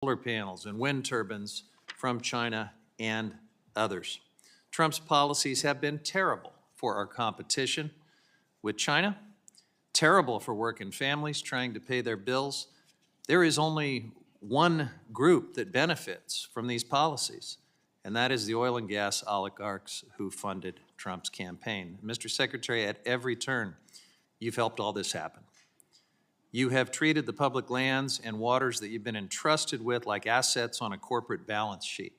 solar panels and wind turbines from China and others. Trump's policies have been terrible for our competition with China, terrible for working families trying to pay their bills. There is only one group that benefits from these policies, and that is the oil and gas oligarchs who funded Trump's campaign. Mr. Secretary, at every turn, you've helped all this happen. You have treated the public lands and waters that you've been entrusted with like assets on a corporate balance sheet,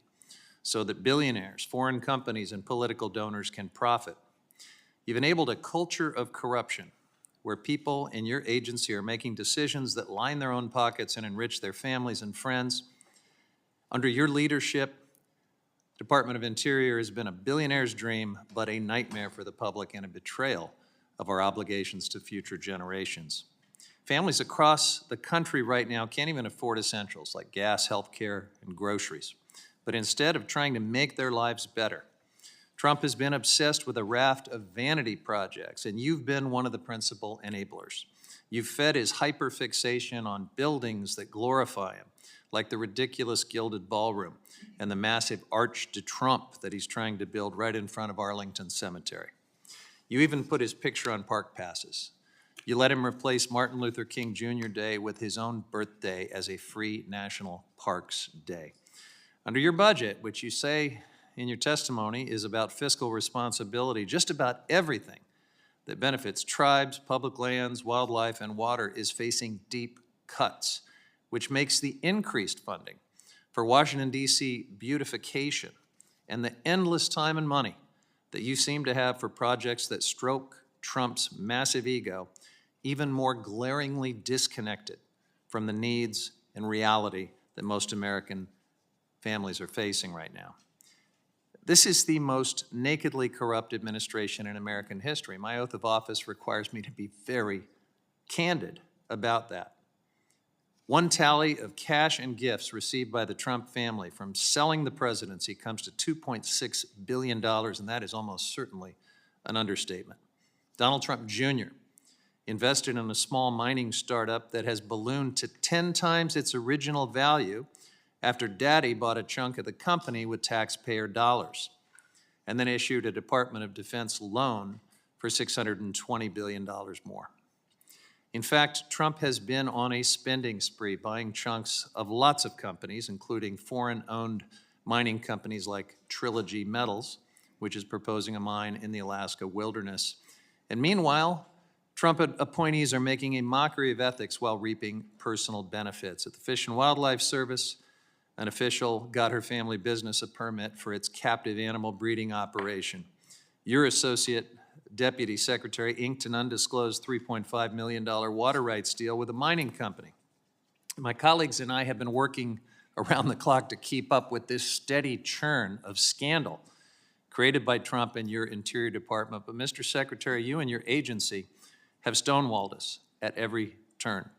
so that billionaires, foreign companies, and political donors can profit. You've enabled a culture of corruption where people in your agency are making decisions that line their own pockets and enrich their families and friends. Under your leadership, the Department of Interior has been a billionaire's dream, but a nightmare for the public and a betrayal of our obligations to future generations. Families across the country right now can't even afford essentials like gas, health care, and groceries. But instead of trying to make their lives better, Trump has been obsessed with a raft of vanity projects, and you've been one of the principal enablers. You've fed his hyperfixation on buildings that glorify him, like the ridiculous gilded ballroom and the massive Arch de Trump that he's trying to build right in front of Arlington Cemetery. You even put his picture on park passes. You let him replace Martin Luther King Jr. Day with his own birthday as a free National Parks Day. Under your budget, which you say in your testimony is about fiscal responsibility, just about everything that benefits tribes, public lands, wildlife, and water is facing deep cuts, which makes the increased funding for Washington, D.C. beautification and the endless time and money that you seem to have for projects that stroke Trump's massive ego even more glaringly disconnected from the needs and reality that most American families are facing right now. This is the most nakedly corrupt administration in American history. My oath of office requires me to be very candid about that. One tally of cash and gifts received by the Trump family from selling the presidency comes to $2.6 billion, and that is almost certainly an understatement. Donald Trump Jr. invested in a small mining startup that has ballooned to 10 times its original value after Daddy bought a chunk of the company with taxpayer dollars, and then issued a Department of Defense loan for $620 billion more. In fact, Trump has been on a spending spree, buying chunks of lots of companies, including foreign-owned mining companies like Trilogy Metals, which is proposing a mine in the Alaska wilderness. And meanwhile, Trump appointees are making a mockery of ethics while reaping personal benefits. At the Fish and Wildlife Service, an official got her family business a permit for its captive animal breeding operation. Your associate deputy secretary inked an undisclosed $3.5 million water rights deal with a mining company. My colleagues and I have been working around the clock to keep up with this steady churn of scandal created by Trump and your Interior Department. But Mr. Secretary, you and your agency have stonewalled us at every turn.